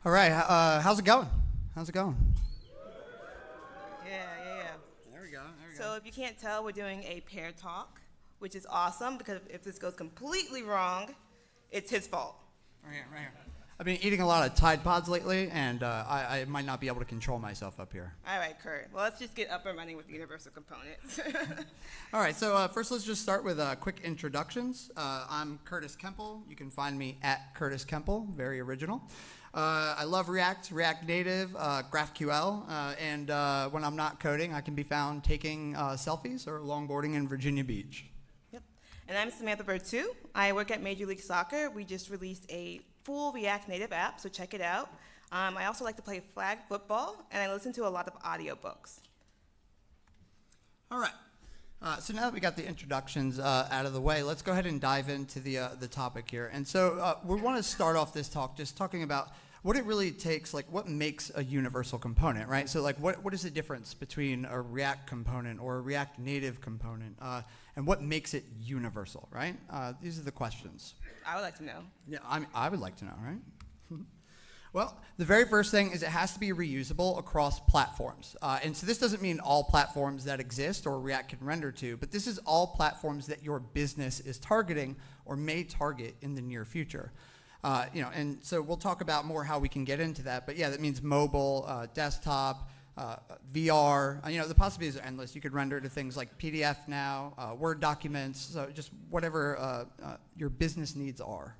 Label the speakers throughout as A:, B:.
A: All right, how's it going? How's it going?
B: Yeah.
A: There we go.
B: So if you can't tell, we're doing a pair talk, which is awesome because if this goes completely wrong, it's his fault.
A: Right here. I've been eating a lot of Tide Pods lately, and I might not be able to control myself up here.
B: All right, Kurt. Well, let's just get up and running with universal components.
A: All right, so first let's just start with quick introductions. I'm Curtis Kemple. You can find me at Curtis Kemple, very original. I love React Native, GraphQL, and when I'm not coding, I can be found taking selfies or longboarding in Virginia Beach.
B: Yep. And I'm Samantha Bird too. I work at Major League Soccer. We just released a full React Native app, so check it out. I also like to play flag football, and I listen to a lot of audiobooks.
A: All right. So now that we got the introductions out of the way, let's go ahead and dive into the topic here. And so we want to start off this talk just talking about what it really takes, like what makes a universal component, right? So like what is the difference between a React component or a React Native component, and what makes it universal, right? These are the questions.
B: I would like to know.
A: Yeah, I would like to know, right? Well, the very first thing is it has to be reusable across platforms. And so this doesn't mean all platforms that exist or React can render to, but this is all platforms that your business is targeting or may target in the near future. And so we'll talk about more how we can get into that. But yeah, that means mobile, desktop, VR. The possibilities are endless. You could render to things like PDF now, Word documents, so just whatever your business needs are.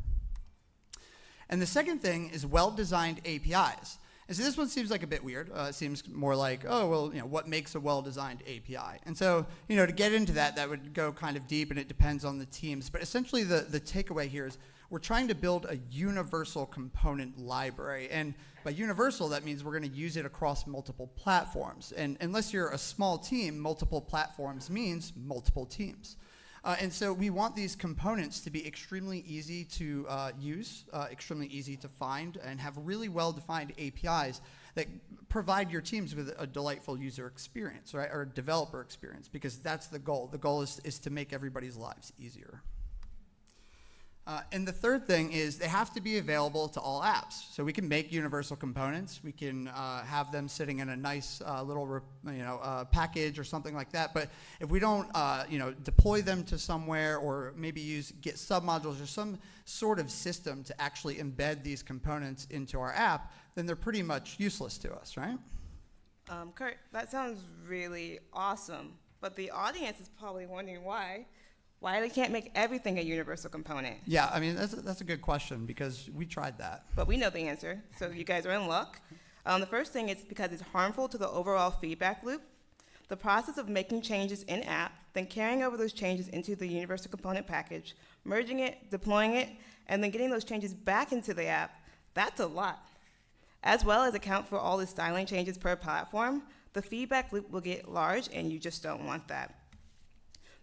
A: And the second thing is well-designed APIs. And so this one seems like a bit weird. It seems more like, what makes a well-designed API? And so, to get into that would go kind of deep, and it depends on the teams. But essentially, the takeaway here is we're trying to build a universal component library. And by universal, that means we're going to use it across multiple platforms. And unless you're a small team, multiple platforms means multiple teams. And so we want these components to be extremely easy to use, extremely easy to find, and have really well-defined APIs that provide your teams with a delightful user experience, right, or developer experience, because that's the goal. The goal is to make everybody's lives easier. And the third thing is they have to be available to all apps. So we can make universal components. We can have them sitting in a nice little package or something like that. But if we don't deploy them to somewhere or maybe get submodules or some sort of system to actually embed these components into our app, then they're pretty much useless to us, right?
B: Kurt, that sounds really awesome. But the audience is probably wondering why they can't make everything a universal component.
A: Yeah, I mean, that's a good question because we tried that.
B: But we know the answer, so you guys are in luck. The first thing is because it's harmful to the overall feedback loop. The process of making changes in-app, then carrying over those changes into the universal component package, merging it, deploying it, and then getting those changes back into the app, that's a lot. As well as account for all the styling changes per platform, the feedback loop will get large, and you just don't want that.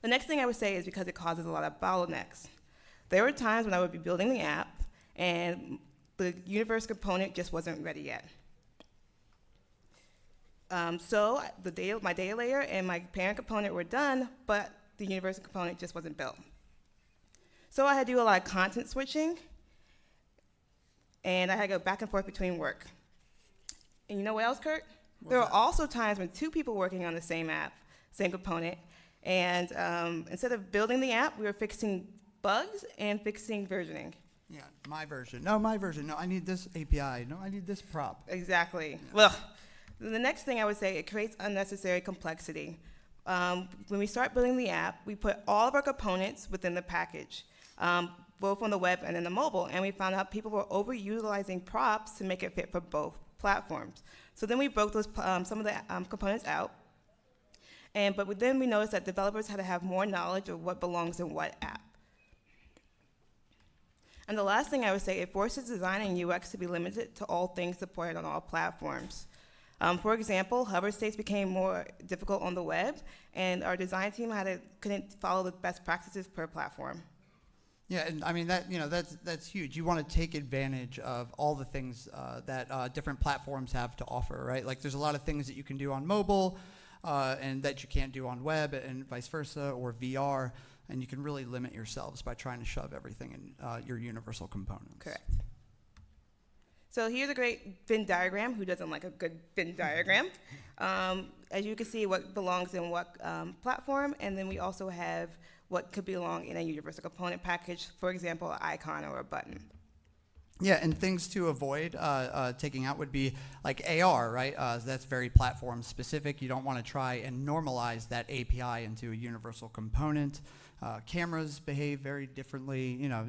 B: The next thing I would say is because it causes a lot of bottlenecks. There were times when I would be building the app and the universal component just wasn't ready yet. So my data layer and my parent component were done, but the universal component just wasn't built. So I had to do a lot of content switching, and I had to go back and forth between work. And you know what else, Kurt? There were also times when two people working on the same app, same component, and instead of building the app, we were fixing bugs and fixing versioning.
A: Yeah, my version. No, my version. No, I need this API. No, I need this prop.
B: Exactly.
A: Yeah.
B: Well, the next thing I would say, it creates unnecessary complexity. When we start building the app, we put all of our components within the package, both on the web and in the mobile, and we found out people were overutilizing props to make it fit for both platforms. So then we broke those some of the components out. But then we noticed that developers had to have more knowledge of what belongs in what app. And the last thing I would say, it forces design and UX to be limited to all things supported on all platforms. For example, hover states became more difficult on the web, and our design team couldn't follow the best practices per platform.
A: Yeah, and I mean that's huge. You want to take advantage of all the things that different platforms have to offer, right? Like there's a lot of things that you can do on mobile. And that you can't do on web and vice versa, or VR, and you can really limit yourselves by trying to shove everything in your universal components.
B: Correct. So here's a great Venn diagram. Who doesn't like a good Venn diagram? As you can see, what belongs in what platform, and then we also have what could belong in a universal component package, for example, an icon or a button.
A: Yeah, and things to avoid taking out would be like AR, right? That's very platform specific. You don't want to try and normalize that API into a universal component. Cameras behave very differently. You know,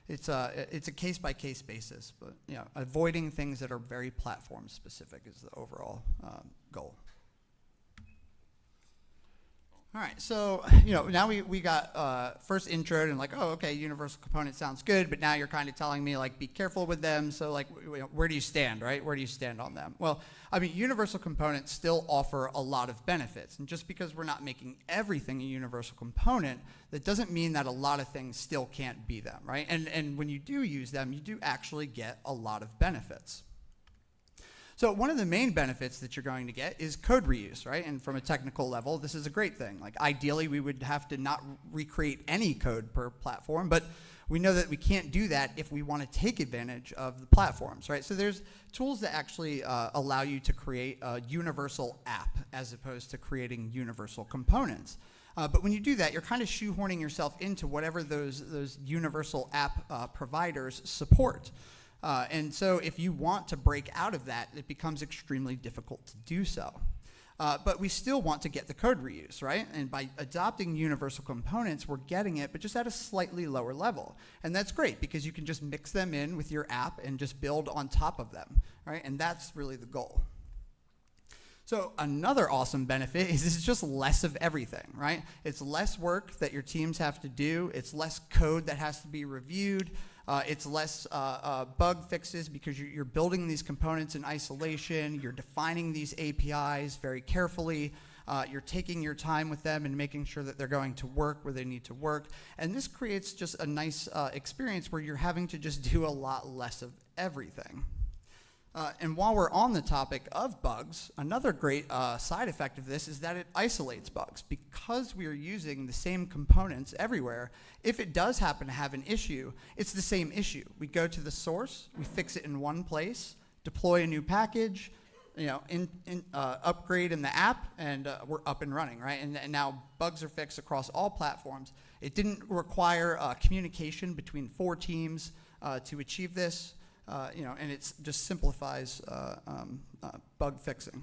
A: it's a case by case basis, but you know, avoiding things that are very platform specific is the overall goal. All right, so you know, now we got first intro and like, oh, okay, universal component sounds good, but now you're kind of telling me like, be careful with them. So like, where do you stand, right? Where do you stand on them? Well, I mean, universal components still offer a lot of benefits, and just because we're not making everything a universal component, that doesn't mean that a lot of things still can't be them, right? And when you do use them, you do actually get a lot of benefits. So one of the main benefits that you're going to get is code reuse, right? And from a technical level, this is a great thing. Like ideally, we would have to not recreate any code per platform, but we know that we can't do that if we want to take advantage of the platforms, right? So there's tools that actually allow you to create a universal app as opposed to creating universal components. But when you do that, you're kind of shoehorning yourself into whatever those universal app providers support. And so if you want to break out of that, it becomes extremely difficult to do so. But we still want to get the code reuse, right? And by adopting universal components, we're getting it, but just at a slightly lower level. And that's great because you can just mix them in with your app and just build on top of them, right? And that's really the goal. So another awesome benefit is it's just less of everything, right? It's less work that your teams have to do. It's less code that has to be reviewed. It's less bug fixes because you're building these components in isolation. You're defining these APIs very carefully. You're taking your time with them and making sure that they're going to work where they need to work. And this creates just a nice experience where you're having to just do a lot less of everything. And while we're on the topic of bugs, another great side effect of this is that it isolates bugs. Because we are using the same components everywhere, if it does happen to have an issue, it's the same issue. We go to the source, we fix it in one place, deploy a new package, you know, upgrade in the app, and we're up and running, right? And now bugs are fixed across all platforms. It didn't require communication between 4 teams to achieve this. You know, and it just simplifies bug fixing.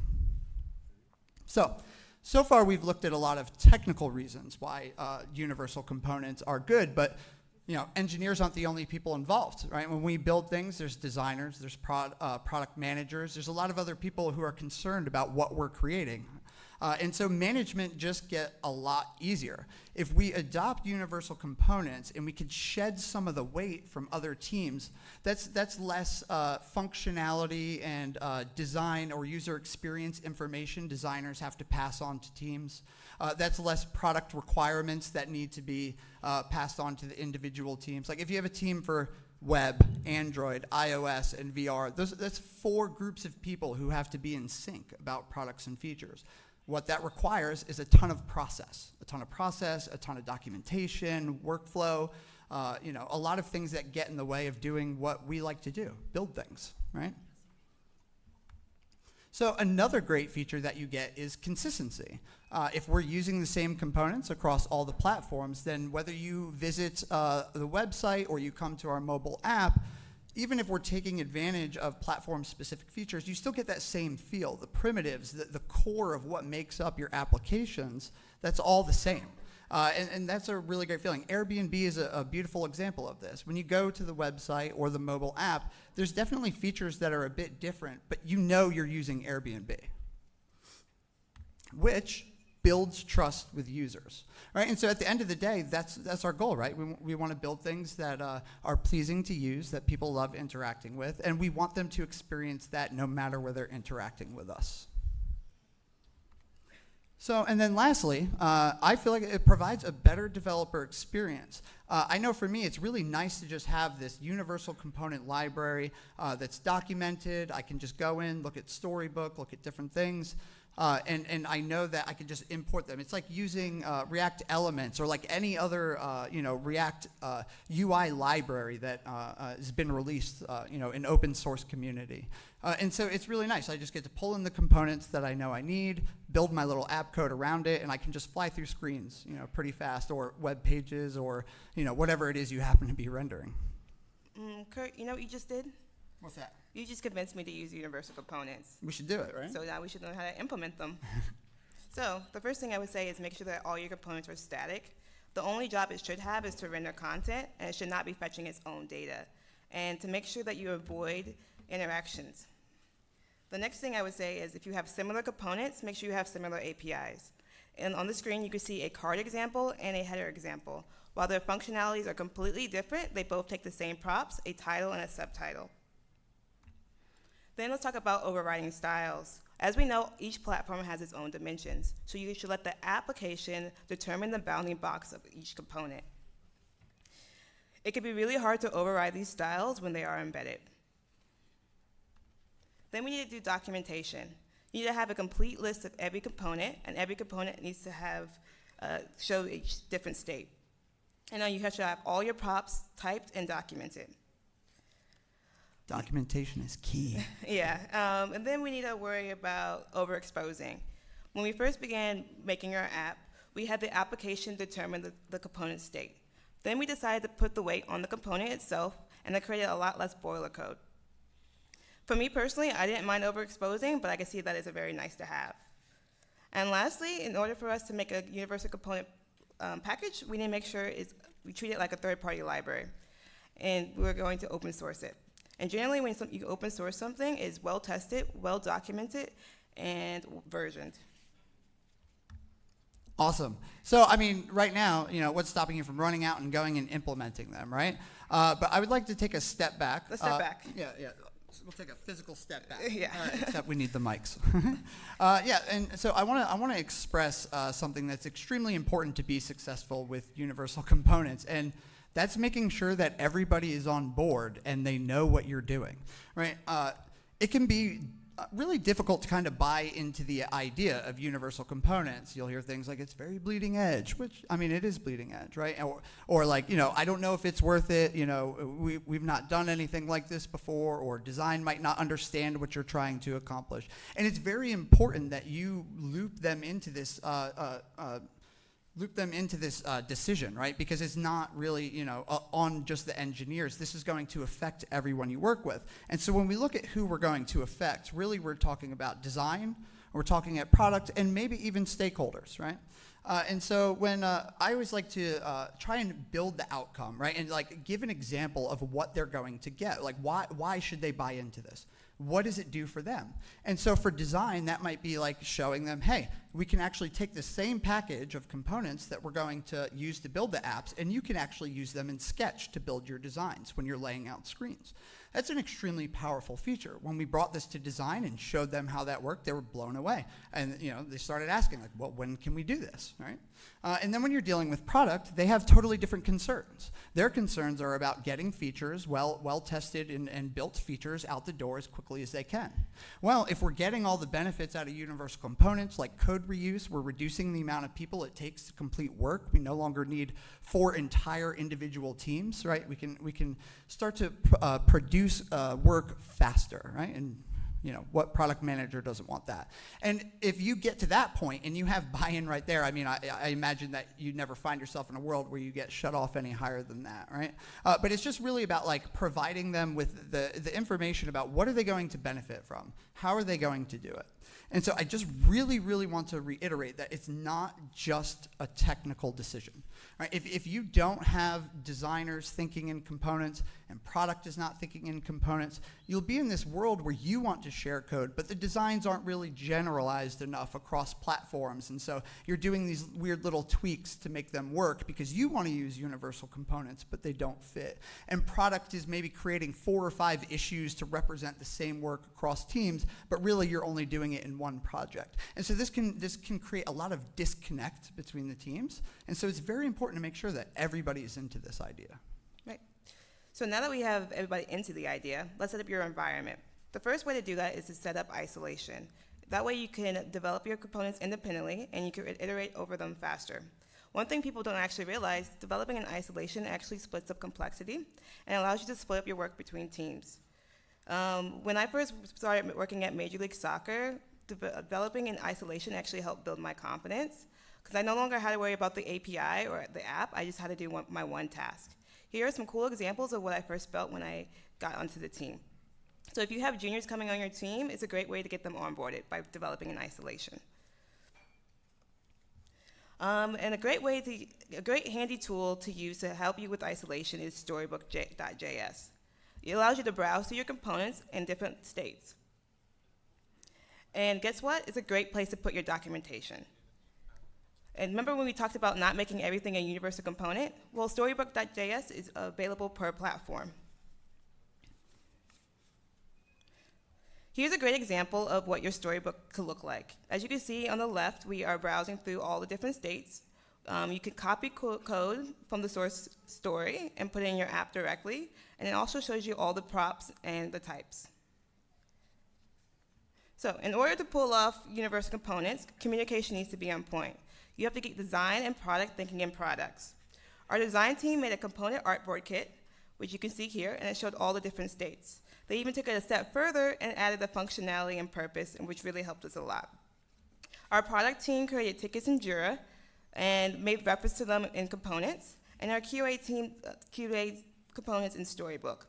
A: So far we've looked at a lot of technical reasons why universal components are good, but you know, engineers aren't the only people involved, right? When we build things, there's designers, there's product managers, there's a lot of other people who are concerned about what we're creating. And so management just get a lot easier. If we adopt universal components and we could shed some of the weight from other teams, that's less functionality and design or user experience information designers have to pass on to teams. That's less product requirements that need to be passed on to the individual teams. Like if you have a team for web, Android, iOS, and VR, that's 4 groups of people who have to be in sync about products and features. What that requires is a ton of process, a ton of documentation, workflow, you know, a lot of things that get in the way of doing what we like to do, build things, right? So another great feature that you get is consistency. If we're using the same components across all the platforms, then whether you visit the website or you come to our mobile app, even if we're taking advantage of platform-specific features, you still get that same feel. The primitives, the core of what makes up your applications, that's all the same. And that's a really great feeling. Airbnb is a beautiful example of this. When you go to the website or the mobile app, there's definitely features that are a bit different, but you know you're using Airbnb, which builds trust with users, right? And so at the end of the day, that's our goal, right? We want to build things that are pleasing to use, that people love interacting with, and we want them to experience that no matter where they're interacting with us. So, and then lastly, I feel like it provides a better developer experience. I know for me, it's really nice to just have this universal component library that's documented. I can just go in, look at Storybook, look at different things. and I know that I can just import them. It's like using React Elements or like any other React UI library that has been released in open source community. And so it's really nice. I just get to pull in the components that I know I need, build my little app code around it, and I can just fly through screens pretty fast, or web pages, or whatever it is you happen to be rendering.
B: Kurt, you know what you just did?
A: What's that?
B: You just convinced me to use universal components.
A: We should do it, right?
B: So now we should learn how to implement them. So the first thing I would say is make sure that all your components are static. The only job it should have is to render content, and it should not be fetching its own data. And to make sure that you avoid interactions. The next thing I would say is if you have similar components, make sure you have similar APIs. And on the screen, you can see a card example and a header example. While their functionalities are completely different, they both take the same props, a title and a subtitle. Then let's talk about overriding styles. As we know, each platform has its own dimensions, so you should let the application determine the bounding box of each component. It can be really hard to override these styles when they are embedded. Then we need to do documentation. You need to have a complete list of every component, and every component needs to have show each different state. And then you should have all your props typed and documented.
A: Documentation is key.
B: Yeah, and then we need to worry about overexposing. When we first began making our app, we had the application determine the component state. Then we decided to put the weight on the component itself, and that created a lot less boiler code. For me personally, I didn't mind overexposing, but I can see that it's a very nice to have. And lastly, in order for us to make a universal component package, we need to make sure we treat it like a third-party library, and we're going to open source it. And generally, when you open source something, it's well tested, well documented, and versioned.
A: Awesome. So, I mean, right now, what's stopping you from running out and going and implementing them, right? But I would like to take a step back.
B: Let's step back.
A: Yeah. We'll take a physical step back.
B: Yeah.
A: Except we need the mics. And so I want to express something that's extremely important to be successful with universal components, and that's making sure that everybody is on board and they know what you're doing, right? It can be really difficult to kind of buy into the idea of universal components. You'll hear things like it's very bleeding edge, which, I mean, it is bleeding edge, right? Or like, I don't know if it's worth it. We've not done anything like this before, or design might not understand what you're trying to accomplish. And it's very important that you loop them into this decision, right? Because it's not really, on just the engineers. This is going to affect everyone you work with. And so when we look at who we're going to affect, really we're talking about design, we're talking at product, and maybe even stakeholders, right? And so when I always like to try and build the outcome, right? And like give an example of what they're going to get. Like why should they buy into this? What does it do for them? And so for design, that might be like showing them, hey, we can actually take the same package of components that we're going to use to build the apps, and you can actually use them in Sketch to build your designs when you're laying out screens. That's an extremely powerful feature. When we brought this to design and showed them how that worked, they were blown away. And they started asking, like, well, when can we do this, right? And then when you're dealing with product, they have totally different concerns. Their concerns are about getting features, well-tested and built features out the door as quickly as they can. Well, if we're getting all the benefits out of universal components, like code reuse, we're reducing the amount of people it takes to complete work. We no longer need 4 entire individual teams, right? We can start to produce work faster, right? And what product manager doesn't want that? And if you get to that point and you have buy-in right there, I mean, I imagine that you never find yourself in a world where you get shut off any higher than that, right? But it's just really about like providing them with the information about what are they going to benefit from? How are they going to do it? And so I just really, really want to reiterate that it's not just a technical decision, right? If you don't have designers thinking in components and product is not thinking in components, you'll be in this world where you want to share code, but the designs aren't really generalized enough across platforms. And so you're doing these weird little tweaks to make them work because you want to use universal components, but they don't fit. And product is maybe creating 4 or 5 issues to represent the same work across teams, but really you're only doing it in one project. And so this can create a lot of disconnect between the teams. And so it's very important to make sure that everybody is into this idea.
B: Right. So now that we have everybody into the idea, let's set up your environment. The first way to do that is to set up isolation. That way you can develop your components independently and you can iterate over them faster. One thing people don't actually realize, developing in isolation actually splits up complexity and allows you to split up your work between teams. When I first started working at Major League Soccer, developing in isolation actually helped build my confidence because I no longer had to worry about the API or the app. I just had to do my one task. Here are some cool examples of what I first felt when I got onto the team. So if you have juniors coming on your team, it's a great way to get them onboarded by developing in isolation. And a great handy tool to use to help you with isolation is storybook.js. It allows you to browse through your components in different states. And guess what? It's a great place to put your documentation. And remember when we talked about not making everything a universal component? Well, storybook.js is available per platform. Here's a great example of what your storybook could look like. As you can see on the left, we are browsing through all the different states. You can copy code from the source story and put it in your app directly, and it also shows you all the props and the types. So in order to pull off universal components, communication needs to be on point. You have to get design and product thinking in products. Our design team made a component artboard kit, which you can see here, and it showed all the different states. They even took it a step further and added the functionality and purpose, which really helped us a lot. Our product team created tickets in Jira and made reference to them in components, and our QA team QA'd components in Storybook.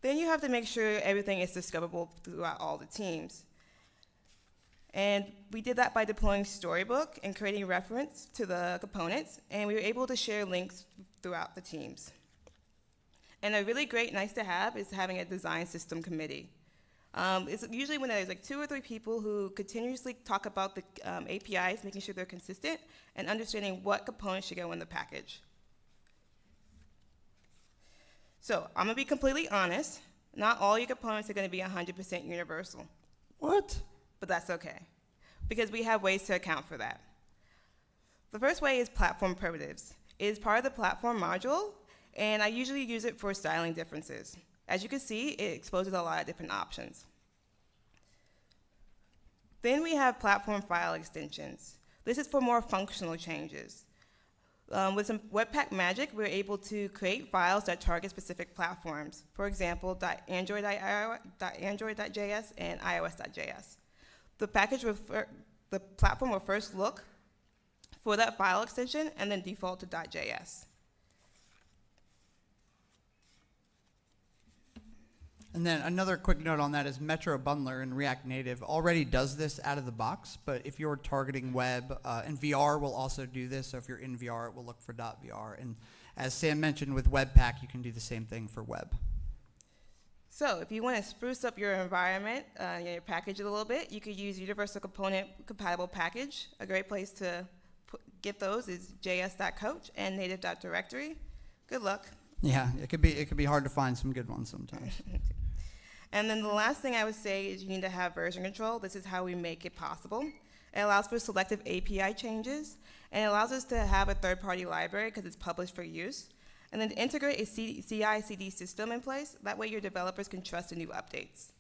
B: Then you have to make sure everything is discoverable throughout all the teams. And we did that by deploying Storybook and creating reference to the components, and we were able to share links throughout the teams. And a really great nice to have is having a design system committee. It's usually when there's like 2 or 3 people who continuously talk about the APIs, making sure they're consistent, and understanding what components should go in the package. So I'm gonna be completely honest, not all your components are gonna be 100% universal.
A: What?
B: But that's okay, because we have ways to account for that. The first way is platform primitives. It is part of the platform module, and I usually use it for styling differences. As you can see, it exposes a lot of different options. Then we have platform file extensions. This is for more functional changes. With some Webpack magic, we're able to create files that target specific platforms. For example, .android.js and iOS.js. The platform will first look for that file extension and then default to .js.
A: And then another quick note on that is Metro Bundler in React Native already does this out of the box, but if you're targeting web, and VR will also do this, so if you're in VR, it will look for .vr. And as Sam mentioned with Webpack, you can do the same thing for web.
B: So if you want to spruce up your environment, your package a little bit, you could use Universal Component Compatible Package. A great place to get those is js.coach and native.directory. Good luck.
A: Yeah, it could be hard to find some good ones sometimes.
B: And then the last thing I would say is you need to have version control. This is how we make it possible. It allows for selective API changes, and it allows us to have a third-party library because it's published for use. And then to integrate a CI/CD system in place. That way your developers can trust the new updates.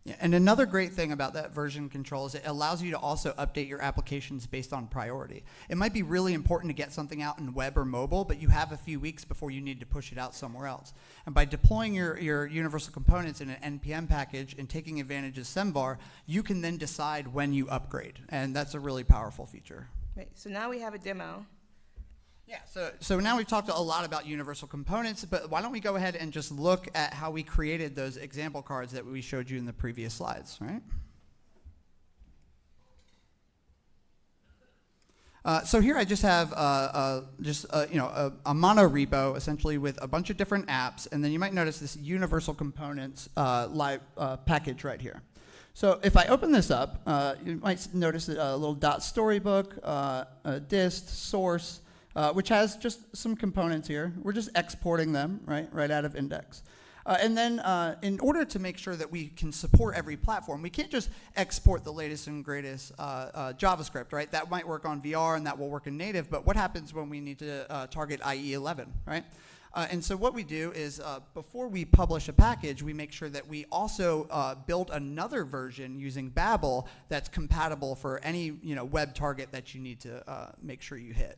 A: Yeah, and another great thing about that version control is it allows you to also update your applications based on priority. It might be really important to get something out in web or mobile, but you have a few weeks before you need to push it out somewhere else. And by deploying your universal components in an NPM package and taking advantage of Semvar, you can then decide when you upgrade. And that's a really powerful feature.
B: Right, so now we have a demo.
A: Yeah, so now we've talked a lot about universal components, but why don't we go ahead and just look at how we created those example cards that we showed you in the previous slides, right? So here I just have a mono repo essentially with a bunch of different apps, and then you might notice this universal components package right here. So if I open this up, you might notice a little .storybook, a dist, source, which has just some components here. We're just exporting them right out of index. And then in order to make sure that we can support every platform, we can't just export the latest and greatest JavaScript, right? That might work on VR and that will work in native, but what happens when we need to target IE11, right? And so what we do is before we publish a package, we make sure that we also build another version using Babel that's compatible for any web target that you need to make sure you hit.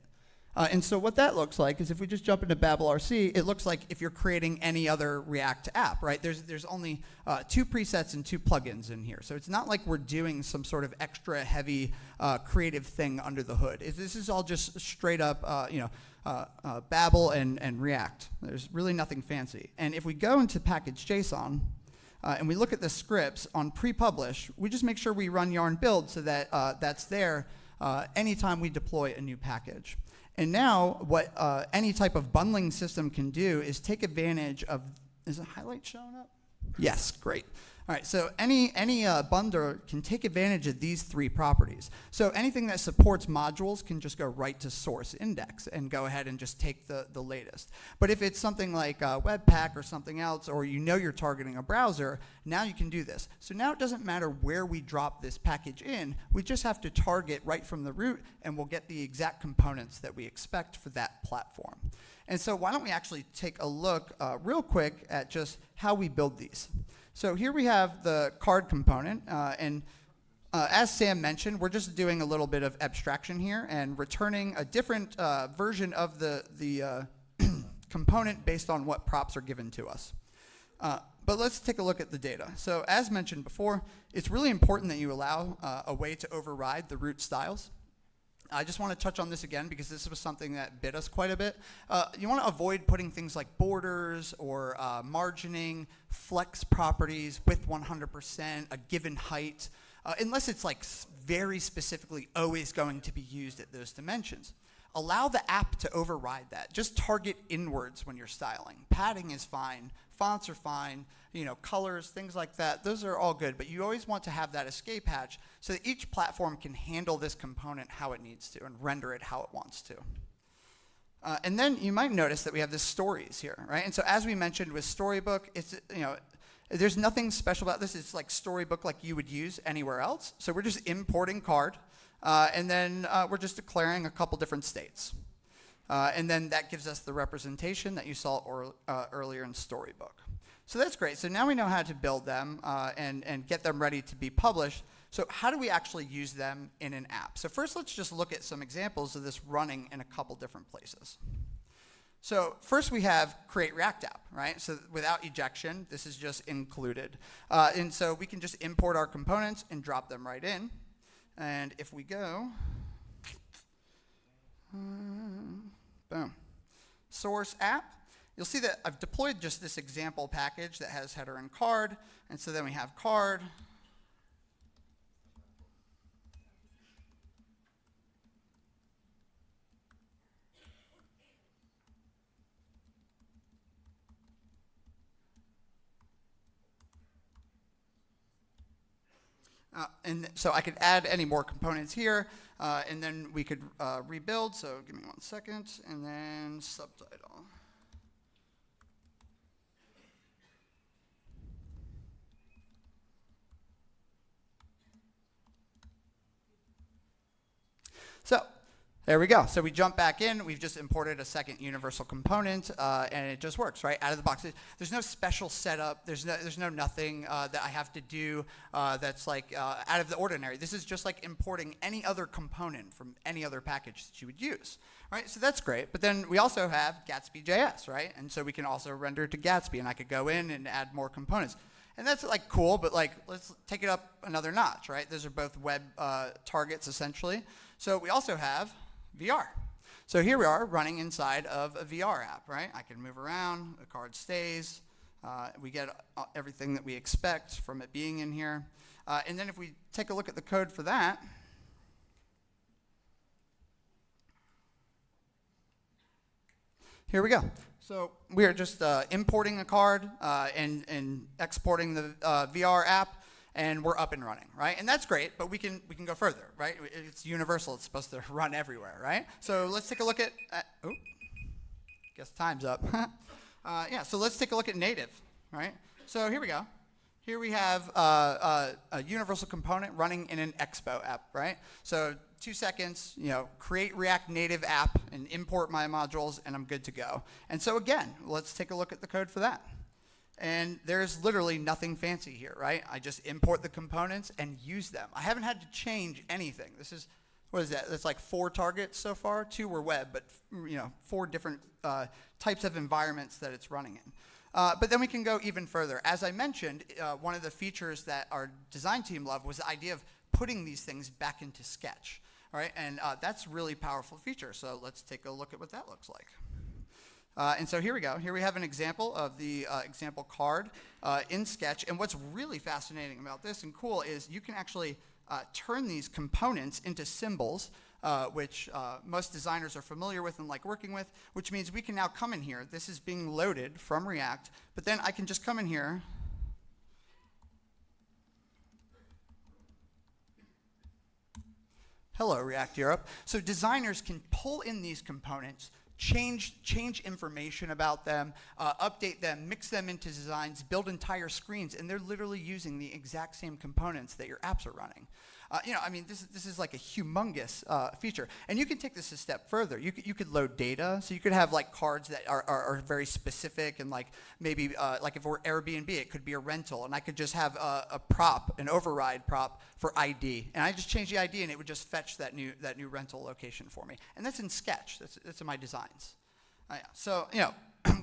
A: And so what that looks like is if we just jump into Babel RC, it looks like if you're creating any other React app, right? There's only 2 presets and 2 plugins in here. So it's not like we're doing some sort of extra heavy creative thing under the hood. This is all just straight up, Babel and React. There's really nothing fancy. And if we go into package.json and we look at the scripts on pre-publish, we just make sure we run yarn build so that that's there anytime we deploy a new package. And now what any type of bundling system can do is take advantage of, is a highlight showing up? Yes, great. All right, so any bundler can take advantage of these 3 properties. So anything that supports modules can just go right to source index and go ahead and just take the latest. But if it's something like Webpack or something else, or you're targeting a browser, now you can do this. So now it doesn't matter where we drop this package in, we just have to target right from the root, and we'll get the exact components that we expect for that platform. And so why don't we actually take a look real quick at just how we build these. So here we have the card component, and as Sam mentioned, we're just doing a little bit of abstraction here and returning a different version of the component based on what props are given to us. But let's take a look at the data. So as mentioned before, it's really important that you allow a way to override the root styles. I just want to touch on this again because this was something that bit us quite a bit. You want to avoid putting things like borders or margining, flex properties with 100%, a given height, unless it's like very specifically always going to be used at those dimensions. Allow the app to override that. Just target inwards when you're styling. Padding is fine. Fonts are fine. Colors, things like that. Those are all good. But you always want to have that escape hatch so that each platform can handle this component how it needs to and render it how it wants to. And then you might notice that we have this stories here, right? And so as we mentioned with Storybook, it's there's nothing special about this. It's like Storybook like you would use anywhere else. So we're just importing card. And then we're just declaring a couple different states. And then that gives us the representation that you saw earlier in Storybook. So that's great. So now we know how to build them and get them ready to be published. So how do we actually use them in an app? So first, let's just look at some examples of this running in a couple different places. So first we have create React app, right? So without ejection, this is just included. And so we can just import our components and drop them right in. And if we go, boom, source app, you'll see that I've deployed just this example package that has header and card. And so then we have card. And so I could add any more components here, and then we could rebuild. So give me 1 second, and then subtitle. So there we go. So we jump back in. We've just imported a second universal component, and it just works, right? Out of the box. There's no special setup. There's no nothing that I have to do that's like out of the ordinary. This is just like importing any other component from any other package that you would use, right? So that's great. But then we also have Gatsby.js, right? And so we can also render to Gatsby, and I could go in and add more components. And that's like cool, but like let's take it up another notch, right? Those are both web targets essentially. So we also have VR. So here we are running inside of a VR app, right? I can move around, the card stays, we get everything that we expect from it being in here. And then if we take a look at the code for that, here we go. So we are just importing a card and exporting the VR app, and we're up and running, right? And that's great, but we can go further, right? It's universal. It's supposed to run everywhere, right? So let's take a look at oh, guess time's up. Yeah, so let's take a look at native, right? So here we go. Here we have a universal component running in an Expo app, right? So 2 seconds, create React Native app and import my modules, and I'm good to go. And so again, let's take a look at the code for that. And there's literally nothing fancy here, right? I just import the components and use them. I haven't had to change anything. This is, what is that? That's like 4 targets so far. 2 were web, but 4 different types of environments that it's running in. But then we can go even further. As I mentioned, one of the features that our design team loved was the idea of putting these things back into Sketch, right? And that's a really powerful feature. So let's take a look at what that looks like. And so here we go. Here we have an example of the example card in Sketch. And what's really fascinating about this and cool is you can actually turn these components into symbols, which most designers are familiar with and like working with, which means we can now come in here. This is being loaded from React, but then I can just come in here. Hello, React Europe. So designers can pull in these components, change information about them, update them, mix them into designs, build entire screens, and they're literally using the exact same components that your apps are running. This is like a humongous feature. And you can take this a step further. You could load data, so you could have like cards that are very specific, and like maybe like if we're Airbnb, it could be a rental, and I could just have a prop, an override prop for ID, and I just change the ID, and it would just fetch that new rental location for me. And that's in Sketch. That's in my designs. So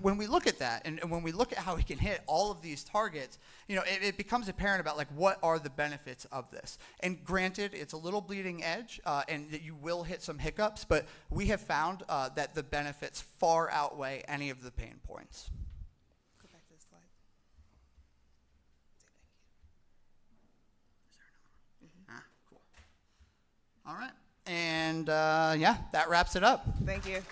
A: when we look at that, and when we look at how we can hit all of these targets, it becomes apparent about like what are the benefits of this. And granted, it's a little bleeding edge, and that you will hit some hiccups, but we have found that the benefits far outweigh any of the pain points.
B: Go back to the slide. Say thank you.
A: Cool. All right. And yeah, that wraps it up.
B: Thank you.